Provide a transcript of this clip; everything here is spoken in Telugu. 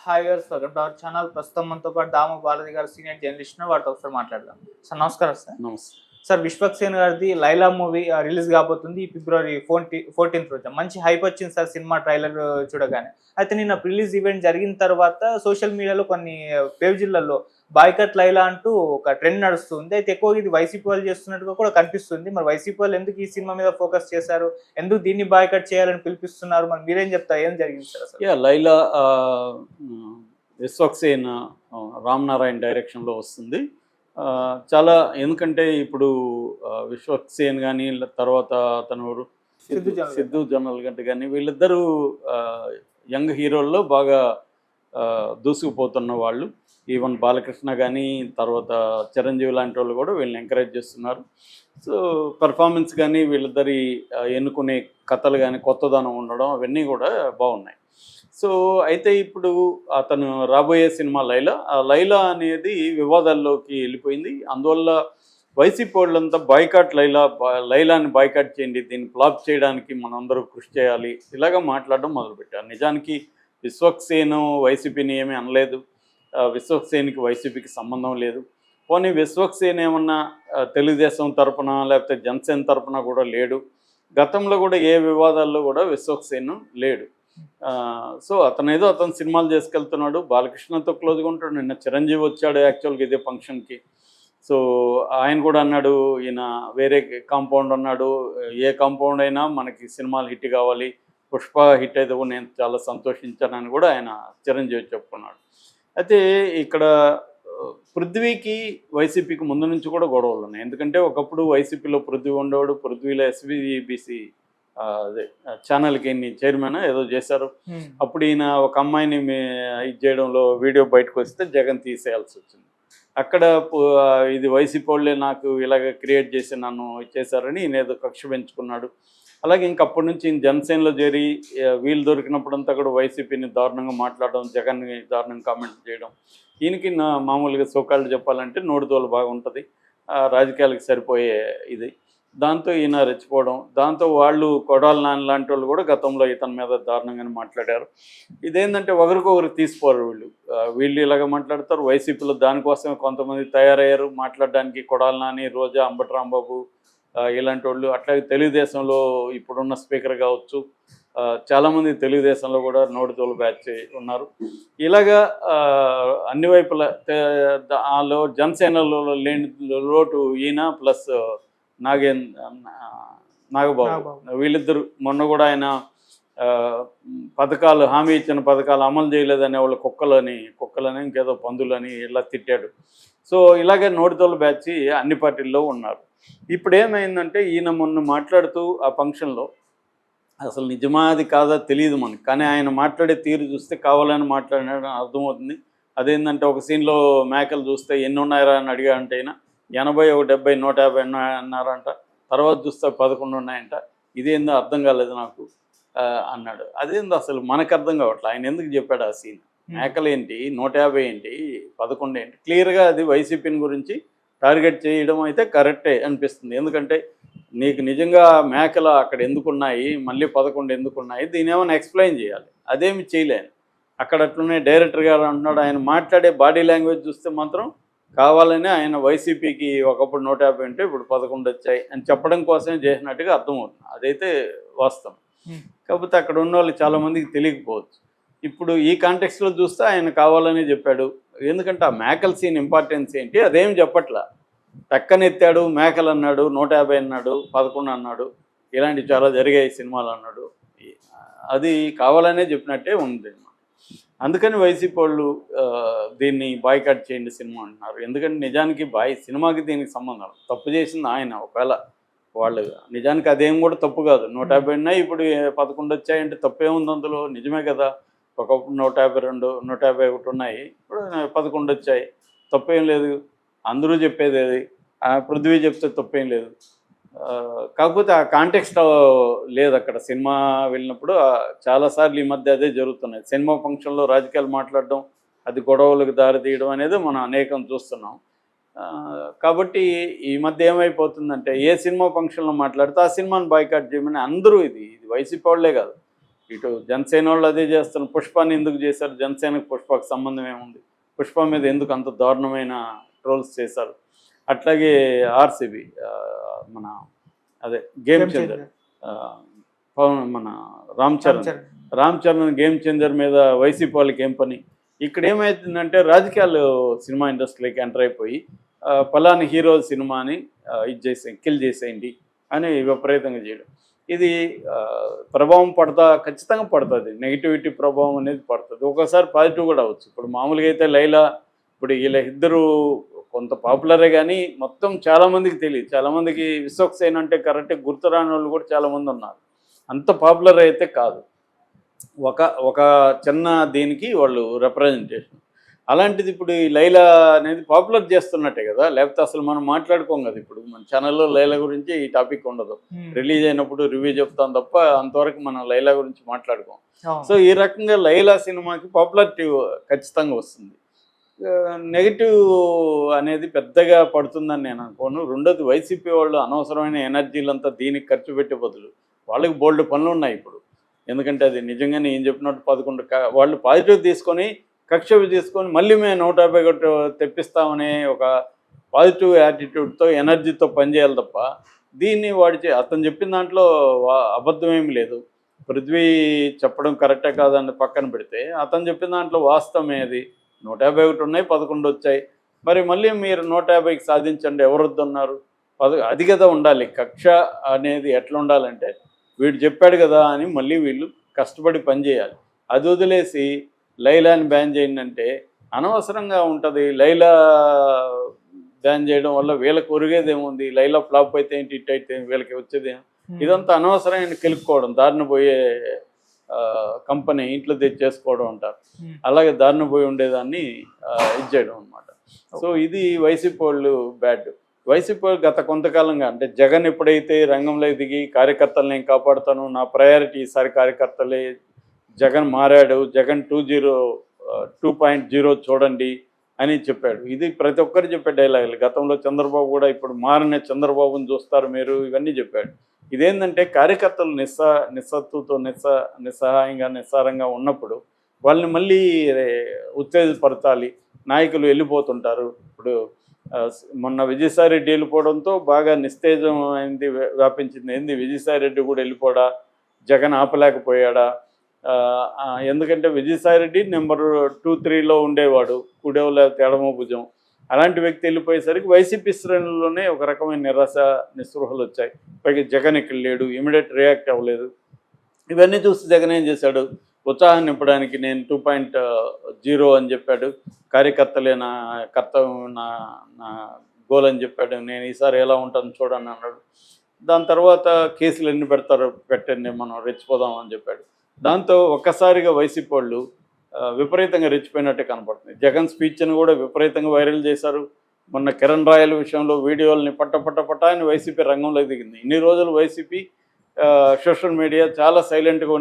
హాయ్ గారు, వెల్కమ్ టు అవర్ ఛానల్. ప్రస్తుతం మనతో పాటు దామ బాలాజీ గారు సీనియర్ జర్నలిస్ట్ వారితో ఒకసారి మాట్లాడదాం. సార్ నమస్కారం సార్. నమస్తే. సార్ విశ్వక్సేన్ గారిది లైలా మూవీ రిలీజ్ కాబోతుంది ఈ ఫిబ్రవరి 14th రోజు. మంచి హైప్ వచ్చింది సార్ సినిమా ట్రైలర్ చూడగానే. అయితే నిన్న రిలీజ్ ఈవెంట్ జరిగిన తర్వాత సోషల్ మీడియాలో కొన్ని పేజీలలో బాయ్కట్ లైలా అంటూ ఒక ట్రెండ్ నడుస్తుంది. అయితే ఎక్కువగా ఇది వైసీపీ వాళ్ళు చేస్తున్నట్టుగా కూడా కనిపిస్తుంది. మరి వైసీపీ వాళ్ళు ఎందుకు ఈ సినిమా మీద ఫోకస్ చేశారు, ఎందుకు దీన్ని బాయ్కట్ చేయాలని పిలిపిస్తున్నారు, మరి మీరేం చెప్తారు, ఏం జరిగింది సార్ అసలు? లైలా విశ్వక్సేన్ రామ్ నారాయణ్ డైరెక్షన్లో వస్తుంది. చాలా ఎందుకంటే ఇప్పుడు విశ్వక్సేన్ కానీ తర్వాత అతను సిద్ధు జొన్నల్ గంట కానీ వీళ్ళిద్దరూ యంగ్ హీరోల్లో బాగా దూసుకుపోతున్న వాళ్ళు. ఈవెన్ బాలకృష్ణ కానీ తర్వాత చిరంజీవి లాంటి వాళ్ళు కూడా వీళ్ళని ఎంకరేజ్ చేస్తున్నారు. సో పెర్ఫార్మెన్స్ కానీ వీళ్ళిద్దరి ఎన్నుకునే కథలు కానీ కొత్తదనం ఉండడం అవన్నీ కూడా బాగున్నాయి. సో అయితే ఇప్పుడు అతను రాబోయే సినిమా లైలా, ఆ లైలా అనేది వివాదాల్లోకి వెళ్ళిపోయింది. అందువల్ల వైసీపీ వాళ్ళంతా బాయ్కాట్ లైలాని బాయ్కాట్ చేయండి, దీన్ని ఫ్లాప్ చేయడానికి మనందరూ కృషి చేయాలి ఇలాగా మాట్లాడడం మొదలుపెట్టారు. నిజానికి విశ్వక్సేన్ వైసీపీని ఏమీ అనలేదు, విశ్వక్సేన్కి వైసీపీకి సంబంధం లేదు. పోనీ విశ్వక్సేన్ ఏమన్నా తెలుగుదేశం తరపున లేకపోతే జనసేన తరపున కూడా లేడు. గతంలో కూడా ఏ వివాదాల్లో కూడా విశ్వక్సేన్ లేడు. సో అతను సినిమాలు చేసుకెళ్తున్నాడు, బాలకృష్ణతో క్లోజ్గా ఉంటాడు. నిన్న చిరంజీవి వచ్చాడు యాక్చువల్గా ఇదే ఫంక్షన్కి. సో ఆయన కూడా అన్నాడు, ఈయన వేరే కాంపౌండ్ అన్నాడు, ఏ కాంపౌండ్ అయినా మనకి సినిమాలు హిట్ కావాలి, పుష్ప హిట్ అయితే కూడా నేను చాలా సంతోషించానని కూడా ఆయన చిరంజీవి చెప్పుకున్నాడు. అయితే ఇక్కడ పృథ్వీకి వైసీపీకి ముందు నుంచి కూడా గొడవలు ఉన్నాయి. ఎందుకంటే ఒకప్పుడు వైసీపీలో పృథ్వీ ఉండేవాడు, పృథ్వీలో ఎస్వీబీసీ అదే ఛానల్కి చైర్మన్ ఏదో చేశారు. అప్పుడు ఈయన ఒక అమ్మాయిని ఇది చేయడంలో వీడియో బయటకు వస్తే జగన్ తీసేయాల్సి వచ్చింది. అక్కడ ఇది వైసీపీ వాళ్ళే నాకు ఇలాగ క్రియేట్ చేసి నన్ను చేశారని ఈయన ఏదో కక్ష పెంచుకున్నాడు. అలాగే ఇంకప్పటి నుంచి ఈయన జనసేనలో చేరి వీళ్ళు దొరికినప్పుడంతా కూడా వైసీపీని దారుణంగా మాట్లాడడం, జగన్ని దారుణంగా కామెంట్ చేయడం. ఈయనకి మామూలుగా సోకాళ్ళు చెప్పాలంటే నోటితోలు బాగా ఉంటుంది, రాజకీయాలకు సరిపోయే ఇది. దాంతో ఈయన రెచ్చిపోవడం, దాంతో వాళ్ళు కొడాలి నాని లాంటి వాళ్ళు కూడా గతంలో ఇతని మీద దారుణంగానే మాట్లాడారు. ఇదేంటంటే ఒకరికొకరు తీసిపోరు వీళ్ళు ఇలాగ మాట్లాడతారు. వైసీపీలో దానికోసమే కొంతమంది తయారయ్యారు మాట్లాడడానికి, కొడాలి నాని, రోజా, అంబటి రాంబాబు ఇలాంటి వాళ్ళు. అట్లాగే తెలుగుదేశంలో ఇప్పుడున్న స్పీకర్ కావచ్చు, చాలామంది తెలుగుదేశంలో కూడా నోటితోలు బ్యాచ్ ఉన్నారు. ఇలాగా అన్ని వైపుల జనసేనలో లేని లోటు ఈయన ప్లస్ నాగబాబు వీళ్ళిద్దరు. మొన్న కూడా ఆయన పథకాలు హామీ ఇచ్చిన పథకాలు అమలు చేయలేదనే వాళ్ళు కుక్కలని ఇంకేదో పందులని ఇలా తిట్టాడు. సో ఇలాగే నోటితోలు బ్యాచ్ అన్ని పార్టీల్లో ఉన్నారు. ఇప్పుడు ఏమైందంటే ఈయన మొన్న మాట్లాడుతూ ఆ ఫంక్షన్లో అసలు నిజమా అది కాదా తెలియదు మనకి, కానీ ఆయన మాట్లాడే తీరు చూస్తే కావాలని మాట్లాడినాడు అర్థమవుతుంది. అదేంటంటే ఒక సీన్లో మేకలు చూస్తే ఎన్ని ఉన్నాయరా అని అడిగాడంటే ఆయన 80, 70, 150 అన్నారంట. తర్వాత చూస్తే 11 ఉన్నాయంట. ఇదేందో అర్థం కాలేదు నాకు అన్నాడు. అదేందో అసలు మనకు అర్థం కావట్లేదు. ఆయన ఎందుకు చెప్పాడు ఆ సీన్? మేకలు ఏంటి, 150 ఏంటి, 11 ఏంటి? క్లియర్గా అది వైసీపీని గురించి టార్గెట్ చేయడం అయితే కరెక్టే అనిపిస్తుంది. ఎందుకంటే నీకు నిజంగా మేకలు అక్కడ ఎందుకున్నాయి, మళ్ళీ 11 ఎందుకున్నాయి, దీని ఏమైనా ఎక్స్ప్లెయిన్ చేయాలి. అదేమి చేయలేను. అక్కడ అట్లనే డైరెక్టర్ గారు అంటున్నాడు, ఆయన మాట్లాడే బాడీ లాంగ్వేజ్ చూస్తే మాత్రం కావాలని ఆయన వైసీపీకి ఒకప్పుడు 150 ఉంటే ఇప్పుడు 11 వచ్చాయి అని చెప్పడం కోసమే చేసినట్టుగా అర్థమవుతుంది. అదైతే వాస్తవం. కాకపోతే అక్కడ ఉన్న వాళ్ళు చాలామందికి తెలియకపోవచ్చు. ఇప్పుడు ఈ కాంటెక్స్లో చూస్తే ఆయన కావాలని చెప్పాడు. ఎందుకంటే ఆ మేకల సీన్ ఇంపార్టెన్స్ ఏంటి అదేం చెప్పట్లా. టక్కనెత్తాడు, మేకలు అన్నాడు, 150 అన్నాడు, 11 అన్నాడు, ఇలాంటివి చాలా జరిగాయి సినిమాలు అన్నాడు. అది కావాలనే చెప్పినట్టే ఉంది. అందుకని వైసీపీ వాళ్ళు దీన్ని బాయ్కాట్ చేయండి సినిమా అంటున్నారు. ఎందుకంటే నిజానికి సినిమాకి దీనికి సంబంధం, తప్పు చేసింది ఆయన. ఒకవేళ వాళ్ళు నిజానికి అదేం కూడా తప్పు కాదు. 150 ఉన్నాయి, ఇప్పుడు 11 వచ్చాయంటే తప్పేముంది అందులో? నిజమే కదా. ఒకప్పుడు 152, 151 ఉన్నాయి, ఇప్పుడు 11 వచ్చాయి, తప్పేం లేదు. అందరూ చెప్పేది అది, పృథ్వీ చెప్తే తప్పేం లేదు. కాకపోతే ఆ కాంటెక్స్ట్ లేదు అక్కడ. సినిమా వెళ్ళినప్పుడు చాలాసార్లు ఈ మధ్య అదే జరుగుతున్నాయి. సినిమా ఫంక్షన్లో రాజకీయాలు మాట్లాడడం, అది గొడవలకు దారితీయడం అనేది మనం అనేకం చూస్తున్నాం. కాబట్టి ఈ మధ్య ఏమైపోతుందంటే ఏ సినిమా ఫంక్షన్లో మాట్లాడితే ఆ సినిమాని బాయ్కాట్ చేయమని అందరూ, ఇది వైసీపీ వాళ్ళే కాదు, ఇటు జనసేన వాళ్ళు అదే చేస్తున్నారు. పుష్పాన్ని ఎందుకు చేశారు? జనసేనకు పుష్పకు సంబంధం ఏముంది? పుష్ప మీద ఎందుకు అంత దారుణమైన ట్రోల్స్ చేశారు? అట్లాగే ఆర్సీబీ మన అదే గేమ్ చేంజర్ మన రామ్ చరణ్ గేమ్ చేంజర్ మీద వైసీపీ వాళ్ళకి ఏం పని? ఇక్కడ ఏమవుతుందంటే రాజకీయాలు సినిమా ఇండస్ట్రీకి ఎంటర్ అయిపోయి పలాని హీరో సినిమాని కిల్ చేసేయండి అని విపరీతంగా చేయడం. ఇది ప్రభావం ఖచ్చితంగా పడుతుంది. నెగిటివిటీ ప్రభావం అనేది పడుతుంది. ఒక్కోసారి పాజిటివ్ కూడా అవ్వచ్చు. ఇప్పుడు మామూలుగా అయితే లైలా ఇప్పుడు వీళ్ళ ఇద్దరు కొంత పాపులరే కానీ మొత్తం చాలామందికి తెలియదు. చాలామందికి విశ్వక్సేన్ అంటే కరెక్ట్గా గుర్తురాని వాళ్ళు కూడా చాలామంది ఉన్నారు. అంత పాపులర్ అయితే కాదు. ఒక చిన్న దీనికి వాళ్ళు రిప్రజెంటేషన్. అలాంటిది ఇప్పుడు ఈ లైలా అనేది పాపులర్ చేస్తున్నట్టే కదా, లేకపోతే అసలు మనం మాట్లాడుకోం కదా. ఇప్పుడు మన ఛానల్లో లైలా గురించి ఈ టాపిక్ ఉండదు. రిలీజ్ అయినప్పుడు రివ్యూ చెప్తాం తప్ప అంతవరకు మనం లైలా గురించి మాట్లాడుకోం. సో ఈ రకంగా లైలా సినిమాకి పాపులారిటీ ఖచ్చితంగా వస్తుంది. నెగిటివ్ అనేది పెద్దగా పడుతుందని నేను అనుకోను. రెండోది వైసీపీ వాళ్ళు అనవసరమైన ఎనర్జీలంతా దీనికి ఖర్చు పెట్టే బదులు వాళ్ళకి బోల్డ్ పనులు ఉన్నాయి ఇప్పుడు. ఎందుకంటే అది నిజంగానే ఏం చెప్పినట్టు 11 వాళ్ళు పాజిటివ్ తీసుకొని కక్ష తీసుకొని మళ్ళీ మేము 151 తెప్పిస్తామనే ఒక పాజిటివ్ యాటిట్యూడ్తో ఎనర్జీతో పనిచేయాలి తప్ప దీన్ని అతను చెప్పిన దాంట్లో అబద్ధమేమి లేదు. పృథ్వీ చెప్పడం కరెక్టే కాదని పక్కన పెడితే అతను చెప్పిన దాంట్లో వాస్తవమేది. 151 ఉన్నాయి, 11 వచ్చాయి. మరి మళ్ళీ మీరు 150కి సాధించండి, ఎవరు వద్దన్నారు? అది కదా ఉండాలి. కక్ష అనేది ఎట్లా ఉండాలంటే వీడు చెప్పాడు కదా అని మళ్ళీ వీళ్ళు కష్టపడి పనిచేయాలి. అది వదిలేసి లైలాని బ్యాన్ చేయండి అంటే అనవసరంగా ఉంటుంది. లైలా బ్యాన్ చేయడం వల్ల వీళ్ళకి ఒరిగేదేముంది? లైలా ఫ్లాప్ అయితే ఏంటి, హిట్ అయితే వీళ్ళకి వచ్చేది? ఇదంతా అనవసరమైన కెలుక్కోవడం, దారిన పోయే కంపెనీ ఇంట్లో తెచ్చేసుకోవడం అంటారు. అలాగే దారిన పోయి ఉండేదాన్ని ఇది చేయడం అనమాట. సో ఇది వైసీపీ వాళ్ళు బ్యాడ్. వైసీపీ గత కొంతకాలంగా అంటే జగన్ ఎప్పుడైతే రంగంలో దిగి కార్యకర్తలు నేను కాపాడుతాను, నా ప్రయారిటీ ఈసారి కార్యకర్తలే, జగన్ మారాడు, జగన్ 2.0 చూడండి అని చెప్పాడు. ఇది ప్రతి ఒక్కరు చెప్పే డైలాగులు. గతంలో చంద్రబాబు కూడా ఇప్పుడు మారిన చంద్రబాబుని చూస్తారు మీరు, ఇవన్నీ చెప్పాడు. ఇదేంటంటే కార్యకర్తలు నిస్సత్తుతో నిస్సహాయంగా నిస్సారంగా ఉన్నప్పుడు వాళ్ళని మళ్ళీ ఉత్తేజపరచాలి. నాయకులు వెళ్ళిపోతుంటారు. ఇప్పుడు మొన్న విజయసాయిరెడ్డి వెళ్ళిపోవడంతో బాగా నిస్తేజం అయింది, వ్యాపించింది. ఏంది విజయసాయిరెడ్డి కూడా వెళ్ళిపోడా? జగన్ ఆపలేకపోయాడా? ఎందుకంటే విజయసాయిరెడ్డి నెంబర్ 2-3లో ఉండేవాడు, కుడేవ లేకపోతే ఎడమ భుజం. అలాంటి వ్యక్తి వెళ్ళిపోయేసరికి వైసీపీ శ్రేణుల్లోనే ఒక రకమైన నిరాశ నిస్పృహలు వచ్చాయి. పైగా జగన్ ఇక్కడ లేడు, ఇమీడియట్ రియాక్ట్ అవ్వలేదు. ఇవన్నీ చూసి జగన్ ఏం చేశాడు? ఉత్సాహాన్ని నింపడానికి నేను 2.0 అని చెప్పాడు. కార్యకర్తలే నా కర్తవ్యం, నా గోల్ అని చెప్పాడు. నేను ఈసారి ఎలా ఉంటాను చూడండి అన్నాడు. దాని తర్వాత కేసులు ఎన్ని పెడతారో పెట్టండి, మనం రెచ్చిపోదాం అని చెప్పాడు. దాంతో ఒక్కసారిగా వైసీపీ వాళ్ళు విపరీతంగా రెచ్చిపోయినట్టే కనపడుతుంది. జగన్ స్పీచ్ని కూడా విపరీతంగా వైరల్ చేశారు. మొన్న కిరణ్ రాయల విషయంలో వీడియోలని పట్ట అని వైసీపీ రంగంలోకి దిగింది. ఇన్ని రోజులు వైసీపీ సోషల్ మీడియా చాలా సైలెంట్గా